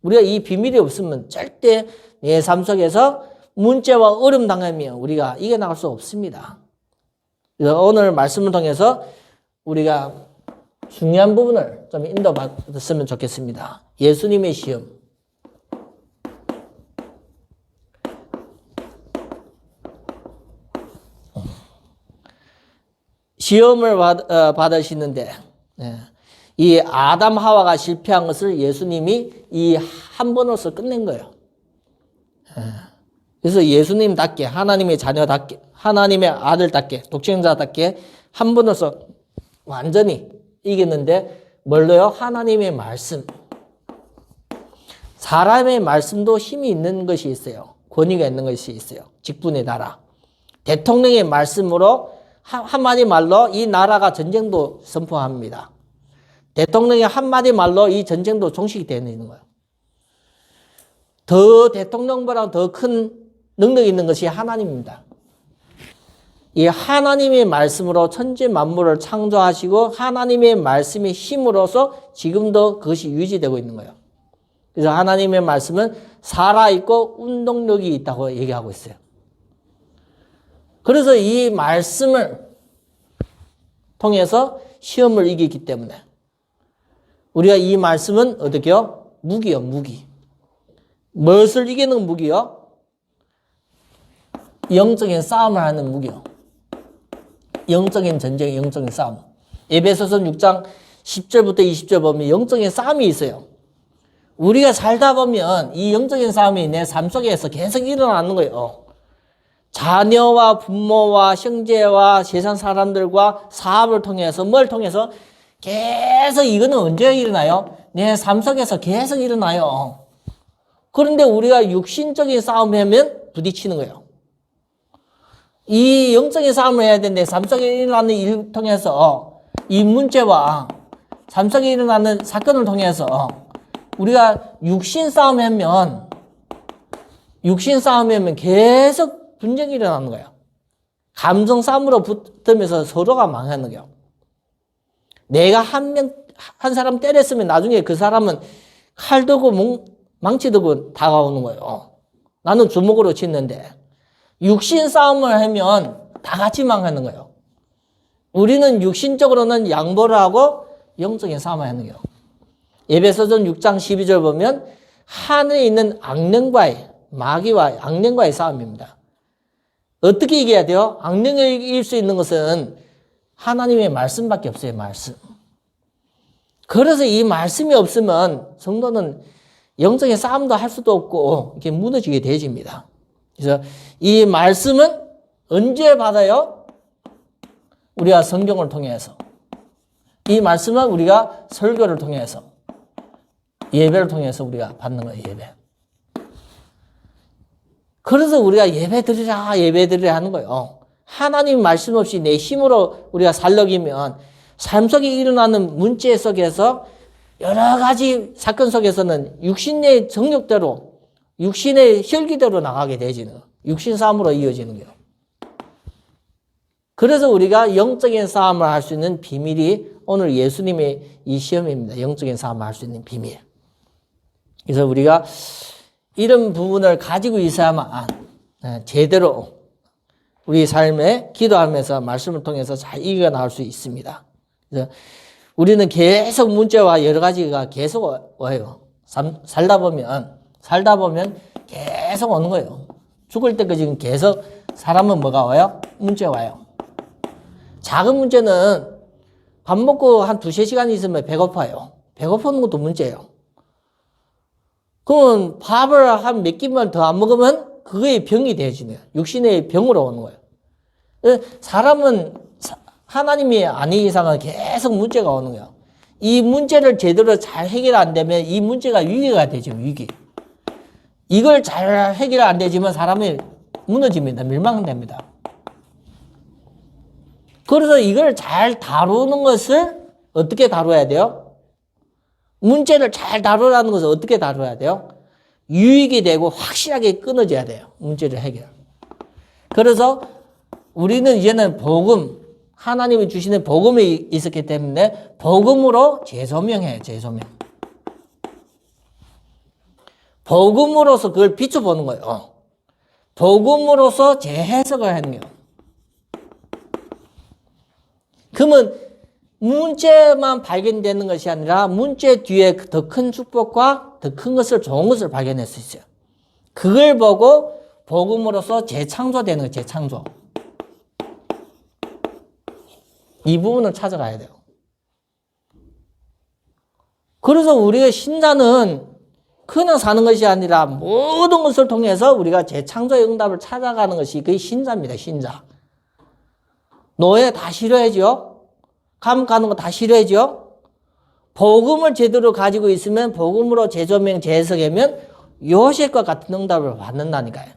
우리가 이 비밀이 없으면 절대 내 삶 속에서 문제와 어려움 당하면 우리가 이겨나갈 수 없습니다. 그래서 오늘 말씀을 통해서 우리가 중요한 부분을 좀 인도받았으면 좋겠습니다. 예수님의 시험. 시험을 받으시는데 이 아담 하와가 실패한 것을 예수님이 이 한 번으로서 끝낸 거예요. 그래서 예수님답게 하나님의 자녀답게 하나님의 아들답게 독생자답게 한 번으로서 완전히 이겼는데 뭘로요? 하나님의 말씀. 사람의 말씀도 힘이 있는 것이 있어요. 권위가 있는 것이 있어요. 직분의 나라. 대통령의 말씀으로 한마디 말로 이 나라가 전쟁도 선포합니다. 대통령의 한마디 말로 이 전쟁도 종식이 되는 거예요. 더 대통령보다 더 큰 능력이 있는 것이 하나님입니다. 이 하나님의 말씀으로 천지 만물을 창조하시고 하나님의 말씀의 힘으로서 지금도 그것이 유지되고 있는 거예요. 그래서 하나님의 말씀은 살아있고 운동력이 있다고 얘기하고 있어요. 그래서 이 말씀을 통해서 시험을 이기기 때문에 우리가 이 말씀은 어떻게요? 무기요, 무기. 무엇을 이기는 무기요? 영적인 싸움을 하는 무기요. 영적인 전쟁, 영적인 싸움. 에베소서 6장 10절부터 20절 보면 영적인 싸움이 있어요. 우리가 살다 보면 이 영적인 싸움이 내 삶 속에서 계속 일어나는 거예요. 자녀와 부모와 형제와 세상 사람들과 사업을 통해서 뭘 통해서 계속 이거는 언제 일어나요? 내 삶 속에서 계속 일어나요. 그런데 우리가 육신적인 싸움을 하면 부딪히는 거예요. 이 영적인 싸움을 해야 되는데 삶 속에 일어나는 일을 통해서 이 문제와 삶 속에 일어나는 사건을 통해서 우리가 육신 싸움하면 계속 분쟁이 일어나는 거예요. 감정 싸움으로 붙으면서 서로가 망하는 거예요. 내가 한 사람 때렸으면 나중에 그 사람은 칼 들고 망치 들고 다가오는 거예요. 나는 주먹으로 치는데 육신 싸움을 하면 다 같이 망하는 거예요. 우리는 육신적으로는 양보를 하고 영적인 싸움을 하는 거예요. 에베소전 6장 12절 보면 하늘에 있는 악령과의 마귀와 악령과의 싸움입니다. 어떻게 이겨야 돼요? 악령을 이길 수 있는 것은 하나님의 말씀밖에 없어요. 말씀. 그래서 이 말씀이 없으면 성도는 영적인 싸움도 할 수도 없고 이렇게 무너지게 되집니다. 그래서 이 말씀은 언제 받아요? 우리가 성경을 통해서. 이 말씀은 우리가 설교를 통해서, 예배를 통해서 우리가 받는 거예요. 예배. 그래서 우리가 예배 드리라 하는 거예요. 하나님 말씀 없이 내 힘으로 우리가 살려기면 삶 속에 일어나는 문제 속에서 여러 가지 사건 속에서는 육신의 정욕대로, 육신의 혈기대로 나가게 되지는, 육신 싸움으로 이어지는 거예요. 그래서 우리가 영적인 싸움을 할 수 있는 비밀이 오늘 예수님의 이 시험입니다. 영적인 싸움을 할 수 있는 비밀. 그래서 우리가 이런 부분을 가지고 있어야만 제대로 우리 삶에 기도하면서 말씀을 통해서 잘 이겨나갈 수 있습니다. 그래서 우리는 계속 문제와 여러 가지가 계속 와요. 살다 보면 계속 오는 거예요. 죽을 때까지 계속 사람은 뭐가 와요? 문제 와요. 작은 문제는 밥 먹고 한 2-3시간 있으면 배고파요. 배고프는 것도 문제예요. 그럼 밥을 한 몇 끼만 더 안 먹으면 그거의 병이 되어지네요. 육신의 병으로 오는 거예요. 사람은 하나님이 아닌 이상은 계속 문제가 오는 거예요. 이 문제를 제대로 잘 해결 안 되면 이 문제가 위기가 되죠. 위기. 이걸 잘 해결 안 되지만 사람이 무너집니다. 멸망됩니다. 그래서 이걸 잘 다루는 것을 어떻게 다뤄야 돼요? 문제를 잘 다루라는 것을 어떻게 다뤄야 돼요? 유익이 되고 확실하게 끊어져야 돼요. 문제를 해결. 그래서 우리는 이제는 복음, 하나님이 주시는 복음이 있었기 때문에 복음으로 재조명해요. 재조명. 복음으로서 그걸 비춰보는 거예요. 복음으로서 재해석을 하는 거예요. 그러면 문제만 발견되는 것이 아니라 문제 뒤에 더 큰 축복과 더 큰 것을, 좋은 것을 발견할 수 있어요. 그걸 보고 복음으로서 재창조되는 거예요. 재창조. 이 부분을 찾아가야 돼요. 그래서 우리의 신자는 그냥 사는 것이 아니라 모든 것을 통해서 우리가 재창조의 응답을 찾아가는 것이 그게 신자입니다. 신자. 노예 다 싫어하죠? 감옥 가는 거 다 싫어하죠? 복음을 제대로 가지고 있으면 복음으로 재조명, 재해석하면 요셉과 같은 응답을 받는다니까요.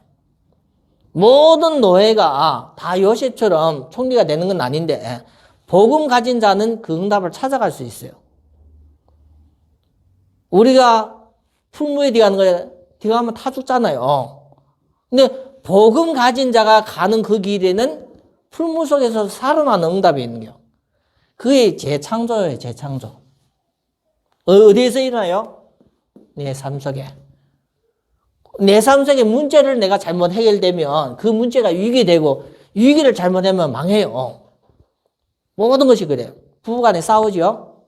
모든 노예가 다 요셉처럼 총리가 되는 건 아닌데 복음 가진 자는 그 응답을 찾아갈 수 있어요. 우리가 풀무에 들어가는 거에 들어가면 타 죽잖아요. 근데 복음 가진 자가 가는 그 길에는 풀무 속에서 살아나는 응답이 있는 거예요. 그게 재창조예요. 재창조. 어디에서 일어나요? 내 삶 속에. 내 삶 속에 문제를 내가 잘못 해결되면 그 문제가 위기되고 위기를 잘못하면 망해요. 모든 것이 그래요. 부부간에 싸우죠.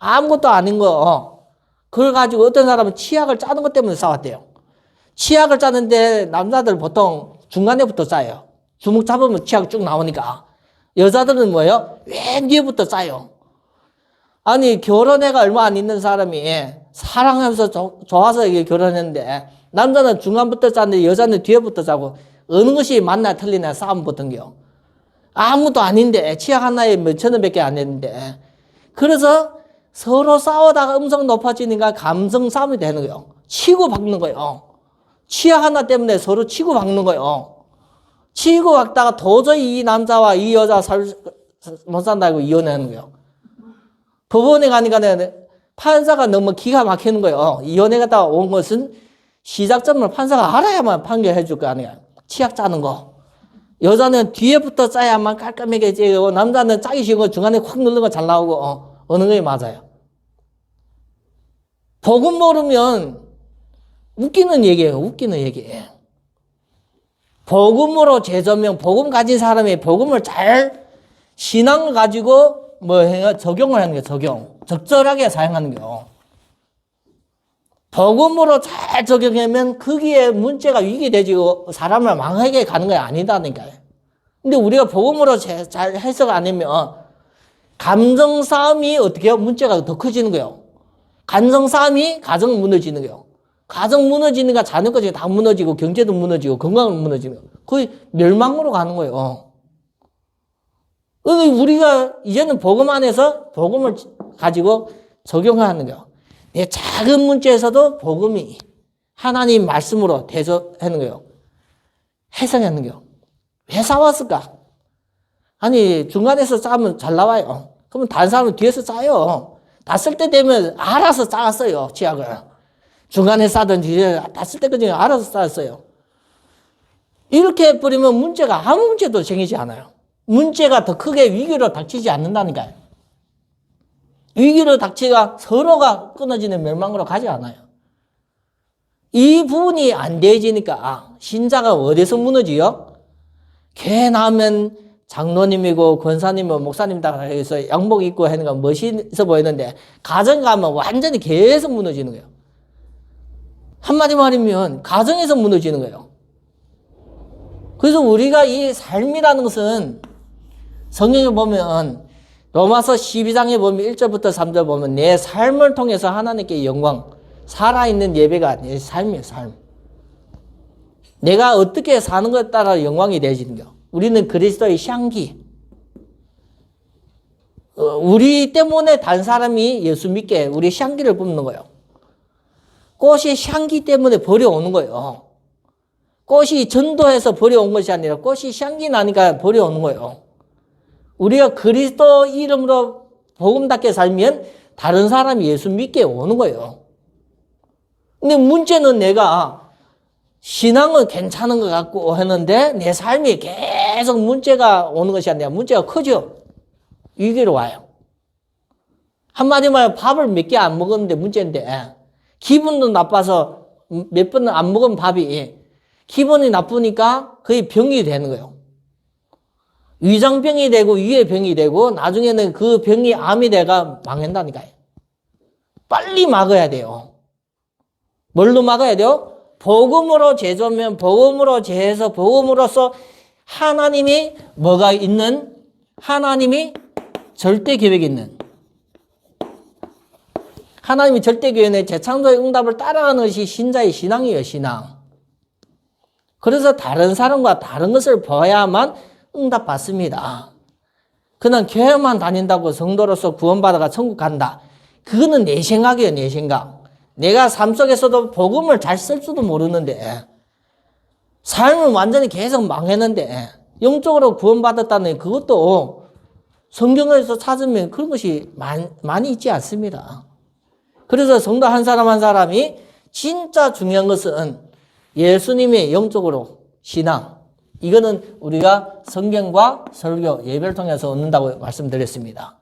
아무것도 아닌 거 그걸 가지고 어떤 사람은 치약을 짜는 것 때문에 싸웠대요. 치약을 짜는데 남자들 보통 중간에부터 짜요. 주먹 잡으면 치약 쭉 나오니까. 여자들은 뭐예요? 맨 뒤에부터 짜요. 아니 결혼해가 얼마 안 있는 사람이 사랑하면서 좋아서 이게 결혼했는데 남자는 중간부터 짜는데 여자는 뒤에부터 짜고 어느 것이 맞나 틀리나 싸움 붙은겨. 아무것도 아닌데 치약 하나에 몇천 원밖에 안 했는데 그래서 서로 싸우다가 음성 높아지니까 감성 싸움이 되는 거예요. 치고 박는 거예요. 치약 하나 때문에 서로 치고 박는 거예요. 치고 박다가 도저히 이 남자와 이 여자 못 산다고 이혼하는 거예요. 법원에 가니까 판사가 너무 기가 막히는 거예요. 이혼해 갔다 온 것은 시작점을 판사가 알아야만 판결해 줄 거 아니에요. 치약 짜는 거. 여자는 뒤에부터 짜야만 깔끔하게 째고 남자는 짜기 쉬운 거 중간에 콱 누르는 거 잘 나오고 어느 게 맞아요? 복음 모르면 웃기는 얘기예요. 웃기는 얘기예요. 복음으로 재조명, 복음 가진 사람이 복음을 잘 신앙을 가지고 적용을 하는 거예요. 적용. 적절하게 사용하는 거예요. 복음으로 잘 적용하면 거기에 문제가 위기되지고 사람을 망하게 가는 게 아니다니까요. 근데 우리가 복음으로 잘 해석 안 하면 감정 싸움이 어떻게 해요? 문제가 더 커지는 거예요. 감정 싸움이 가정 무너지는 거예요. 가정 무너지니까 자녀까지 다 무너지고 경제도 무너지고 건강은 무너지고 거의 멸망으로 가는 거예요. 우리가 이제는 복음 안에서 복음을 가지고 적용하는 거예요. 내 작은 문제에서도 복음이 하나님 말씀으로 대조하는 거예요. 해석하는 거예요. 왜 싸웠을까? 아니 중간에서 싸우면 잘 나와요. 그러면 다른 사람은 뒤에서 싸요. 다 쓸 때 되면 알아서 싸웠어요. 치약을. 중간에 싸든 뒤에 다 쓸 때까지 알아서 싸웠어요. 이렇게 해버리면 문제가 아무 문제도 생기지 않아요. 문제가 더 크게 위기로 닥치지 않는다니까요. 위기로 닥치가 서로가 끊어지는 멸망으로 가지 않아요. 이 부분이 안 되어지니까 신자가 어디서 무너지요? 교회 나오면 장로님이고 권사님이고 목사님 다 해서 양복 입고 하는 건 멋있어 보이는데 가정 가면 완전히 계속 무너지는 거예요. 한마디 말이면 가정에서 무너지는 거예요. 그래서 우리가 이 삶이라는 것은 성경에 보면 로마서 12장에 보면 1절부터 3절 보면 내 삶을 통해서 하나님께 영광, 살아있는 예배가 내 삶이에요. 삶. 내가 어떻게 사는 것에 따라 영광이 되어지는 거예요. 우리는 그리스도의 향기. 우리 때문에 다른 사람이 예수 믿게 우리 향기를 뿜는 거예요. 꽃이 향기 때문에 버려오는 거예요. 꽃이 전도해서 버려온 것이 아니라 꽃이 향기 나니까 버려오는 거예요. 우리가 그리스도 이름으로 복음답게 살면 다른 사람이 예수 믿게 오는 거예요. 근데 문제는 내가 신앙은 괜찮은 것 같고 하는데 내 삶이 계속 문제가 오는 것이 아니라 문제가 커져. 위기로 와요. 한마디 말하면 밥을 몇 개 안 먹었는데 문제인데 기분도 나빠서 몇 번 안 먹은 밥이 기분이 나쁘니까 거의 병이 되는 거예요. 위장병이 되고 위의 병이 되고 나중에는 그 병이 암이 돼가 망한다니까요. 빨리 막아야 돼요. 뭘로 막아야 돼요? 복음으로 재조면 복음으로 재해서 복음으로써 하나님이 뭐가 있는 하나님이 절대 계획이 있는 하나님이 절대 계획의 재창조의 응답을 따라가는 것이 신자의 신앙이에요. 신앙. 그래서 다른 사람과 다른 것을 봐야만 응답받습니다. 그냥 교회만 다닌다고 성도로서 구원받아가 천국 간다. 그거는 내 생각이에요. 내 생각. 내가 삶 속에서도 복음을 잘 쓸 줄도 모르는데 삶을 완전히 계속 망했는데 영적으로 구원받았다는 그것도 성경에서 찾으면 그런 것이 많이 있지 않습니다. 그래서 성도 한 사람 한 사람이 진짜 중요한 것은 예수님의 영적으로 신앙. 이거는 우리가 성경과 설교, 예배를 통해서 얻는다고 말씀드렸습니다.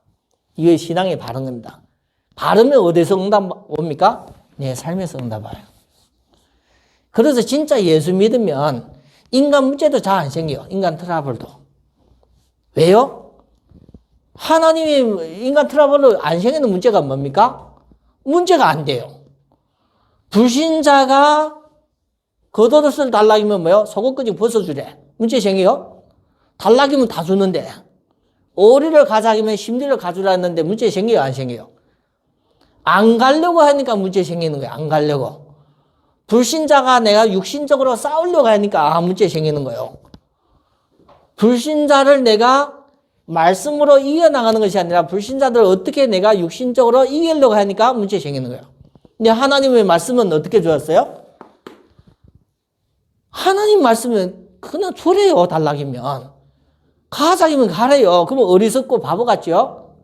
이게 신앙의 바른 겁니다. 바르면 어디서 응답 옵니까? 내 삶에서 응답 와요. 그래서 진짜 예수 믿으면 인간 문제도 잘 안 생겨요. 인간 트러블도. 왜요? 하나님이 인간 트러블로 안 생기는 문제가 뭡니까? 문제가 안 돼요. 불신자가 겉옷을 달라기면 뭐요? 속옷까지 벗어주래. 문제 생겨요? 달라기면 다 주는데 오리를 가자기면 심리를 가주라 했는데 문제 생겨요? 안 생겨요? 안 가려고 하니까 문제 생기는 거예요. 안 가려고. 불신자가 내가 육신적으로 싸우려고 하니까 문제 생기는 거예요. 불신자를 내가 말씀으로 이겨나가는 것이 아니라 불신자들을 어떻게 내가 육신적으로 이기려고 하니까 문제 생기는 거예요. 근데 하나님의 말씀은 어떻게 주었어요? 하나님 말씀은 그냥 주래요. 달라기면. 가자기면 가래요. 그러면 어리석고 바보 같죠?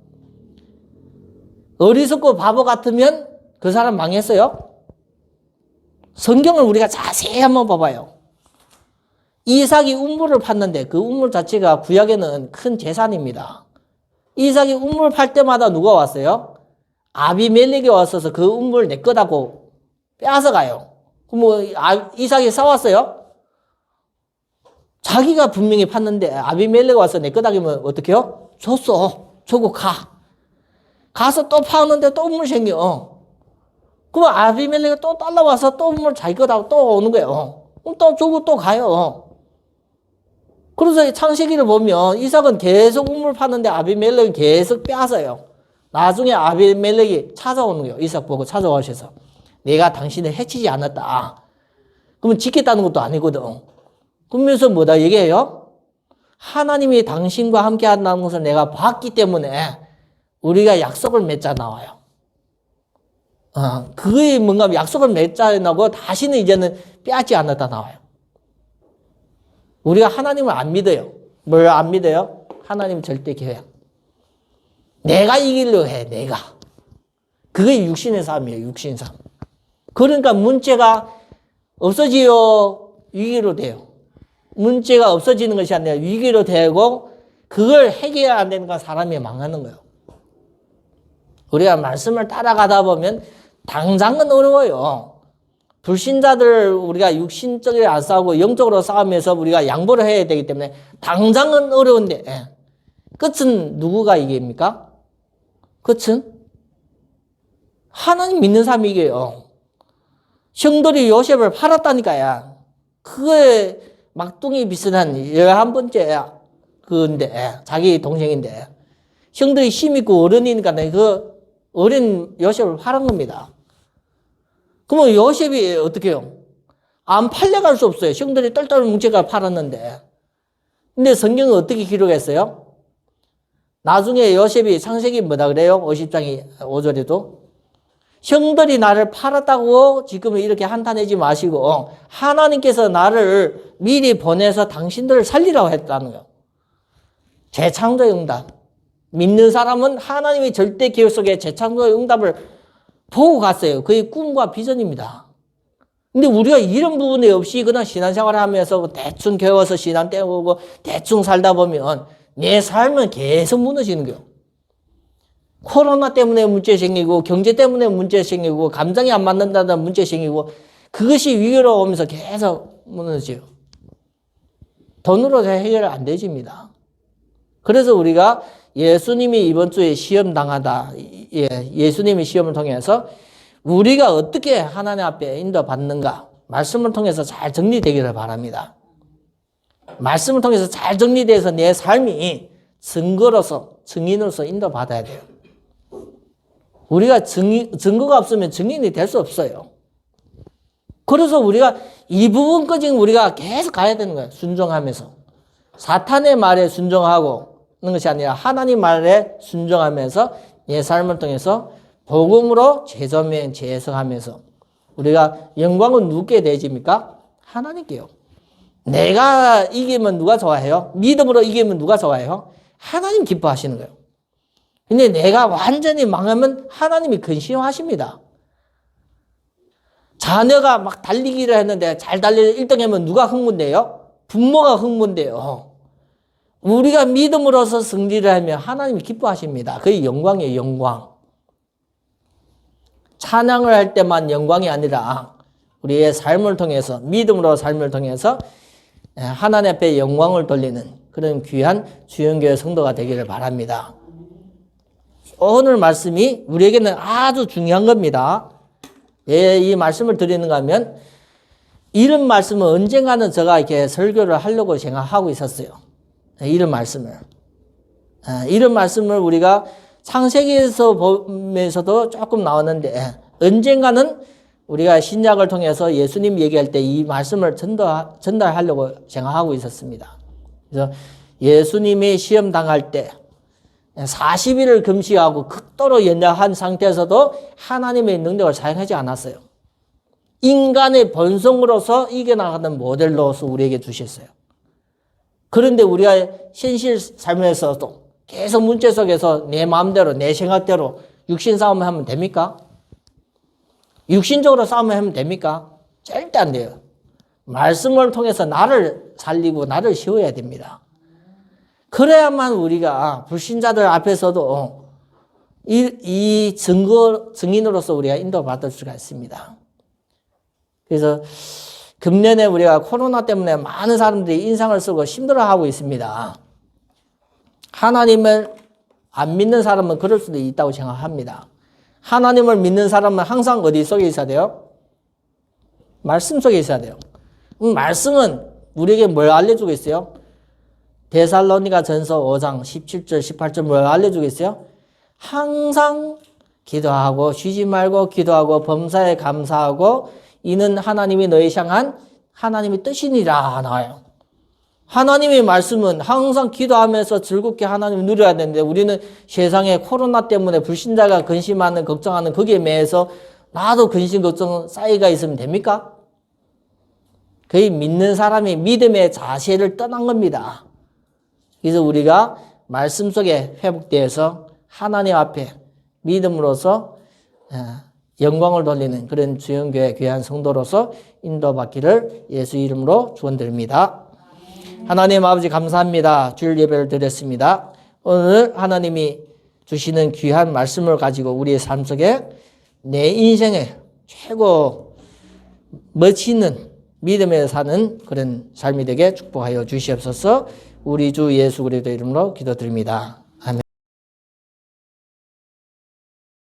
어리석고 바보 같으면 그 사람 망했어요? 성경을 우리가 자세히 한번 봐봐요. 이삭이 우물을 팠는데 그 우물 자체가 구약에는 큰 재산입니다. 이삭이 우물 팔 때마다 누가 왔어요? 아비멜렉이 왔어서 그 우물 내 거다고 빼앗아가요. 그럼 뭐 이삭이 싸웠어요? 자기가 분명히 팠는데 아비멜렉이 와서 내 거다기면 어떻게 해요? 줬어. 주고 가. 가서 또 파는데 또 우물 생겨. 그러면 아비멜렉이 또 따라와서 또 우물 자기 거다고 또 오는 거예요. 그럼 또 주고 또 가요. 그래서 창세기를 보면 이삭은 계속 우물 파는데 아비멜렉은 계속 빼앗아요. 나중에 아비멜렉이 찾아오는 거예요. 이삭 보고 찾아오셔서 내가 당신을 해치지 않았다. 그러면 지켰다는 것도 아니거든. 그러면서 뭐다 얘기해요? 하나님이 당신과 함께 한다는 것을 내가 봤기 때문에 우리가 약속을 맺자 나와요. 그게 뭔가 약속을 맺자 나고 다시는 이제는 빼앗지 않았다 나와요. 우리가 하나님을 안 믿어요. 뭘 안 믿어요? 하나님 절대 계약. 내가 이기려고 해, 내가. 그게 육신의 삶이에요, 육신의 삶. 그러니까 문제가 없어지요, 위기로 돼요. 문제가 없어지는 것이 아니라 위기로 되고 그걸 해결 안 되는 건 사람이 망하는 거예요. 우리가 말씀을 따라가다 보면 당장은 어려워요. 불신자들 우리가 육신적으로 안 싸우고 영적으로 싸우면서 우리가 양보를 해야 되기 때문에 당장은 어려운데 끝은 누구가 이깁니까? 끝은 하나님 믿는 사람이 이겨요. 형들이 요셉을 팔았다니까요. 그게 막둥이 비슷한 11번째 그인데 자기 동생인데 형들이 힘 있고 어른이니까 그 어린 요셉을 팔은 겁니다. 그러면 요셉이 어떻게 해요? 안 팔려갈 수 없어요. 형들이 똘똘 뭉쳐가 팔았는데. 근데 성경은 어떻게 기록했어요? 나중에 요셉이 창세기 뭐다 그래요? 50장 5절에도 형들이 나를 팔았다고 지금 이렇게 한탄하지 마시고 하나님께서 나를 미리 보내서 당신들을 살리라고 했다는 거예요. 재창조의 응답. 믿는 사람은 하나님이 절대 기획 속에 재창조의 응답을 보고 갔어요. 그게 꿈과 비전입니다. 근데 우리가 이런 부분이 없이 그냥 신앙생활을 하면서 대충 배워서 신앙 때우고 대충 살다 보면 내 삶은 계속 무너지는 거예요. 코로나 때문에 문제 생기고 경제 때문에 문제 생기고 감정이 안 맞는다는 문제 생기고 그것이 위기로 오면서 계속 무너져요. 돈으로 해결 안 되집니다. 그래서 우리가 예수님이 이번 주에 시험 당하다. 예수님이 시험을 통해서 우리가 어떻게 하나님 앞에 인도받는가 말씀을 통해서 잘 정리되기를 바랍니다. 말씀을 통해서 잘 정리돼서 내 삶이 증거로서 증인으로서 인도받아야 돼요. 우리가 증거가 없으면 증인이 될 수 없어요. 그래서 우리가 이 부분까지 우리가 계속 가야 되는 거예요. 순종하면서. 사탄의 말에 순종하고 는 것이 아니라 하나님 말에 순종하면서 내 삶을 통해서 복음으로 재조명, 재해석하면서 우리가 영광은 누구께 대집니까? 하나님께요. 내가 이기면 누가 좋아해요? 믿음으로 이기면 누가 좋아해요? 하나님 기뻐하시는 거예요. 근데 내가 완전히 망하면 하나님이 근심하십니다. 자녀가 막 달리기를 했는데 잘 달려서 1등 하면 누가 흥분돼요? 부모가 흥분돼요. 우리가 믿음으로서 승리를 하면 하나님이 기뻐하십니다. 그게 영광이에요, 영광. 찬양을 할 때만 영광이 아니라 우리의 삶을 통해서, 믿음으로 삶을 통해서 하나님 앞에 영광을 돌리는 그런 귀한 주영교회 성도가 되기를 바랍니다. 오늘 말씀이 우리에게는 아주 중요한 겁니다. 왜 이 말씀을 드리는가 하면 이런 말씀은 언젠가는 제가 이렇게 설교를 하려고 생각하고 있었어요. 이런 말씀을 우리가 창세기에서 보면서도 조금 나왔는데 언젠가는 우리가 신약을 통해서 예수님 얘기할 때 이 말씀을 전달하려고 생각하고 있었습니다. 그래서 예수님이 시험 당할 때 40일을 금식하고 극도로 연약한 상태에서도 하나님의 능력을 사용하지 않았어요. 인간의 본성으로서 이겨나가는 모델로서 우리에게 주셨어요. 그런데 우리가 현실 삶에서도 계속 문제 속에서 내 마음대로 내 생각대로 육신 싸움을 하면 됩니까? 육신적으로 싸움을 하면 됩니까? 절대 안 돼요. 말씀을 통해서 나를 살리고 나를 세워야 됩니다. 그래야만 우리가 불신자들 앞에서도 이 증인으로서 우리가 인도받을 수가 있습니다. 그래서 금년에 우리가 코로나 때문에 많은 사람들이 인상을 쓰고 힘들어하고 있습니다. 하나님을 안 믿는 사람은 그럴 수도 있다고 생각합니다. 하나님을 믿는 사람은 항상 어디 속에 있어야 돼요? 말씀 속에 있어야 돼요. 말씀은 우리에게 뭘 알려주고 있어요? 데살로니가 전서 5장 17절 18절 뭘 알려주고 있어요? 항상 기도하고 쉬지 말고 기도하고 범사에 감사하고 이는 하나님이 너희 향한 하나님의 뜻이니라 나와요. 하나님의 말씀은 항상 기도하면서 즐겁게 하나님을 누려야 되는데 우리는 세상에 코로나 때문에 불신자가 근심하는 걱정하는 거기에 매여서 나도 근심 걱정 쌓이가 있으면 됩니까? 거의 믿는 사람이 믿음의 자세를 떠난 겁니다. 그래서 우리가 말씀 속에 회복되어서 하나님 앞에 믿음으로써 영광을 돌리는 그런 주영교회 귀한 성도로서 인도받기를 예수 이름으로 축원드립니다. 하나님 아버지 감사합니다. 주일 예배를 드렸습니다. 오늘 하나님이 주시는 귀한 말씀을 가지고 우리의 삶 속에 내 인생에 최고 멋있는 믿음에 사는 그런 삶이 되게 축복하여 주시옵소서. 우리 주 예수 그리스도 이름으로 기도드립니다.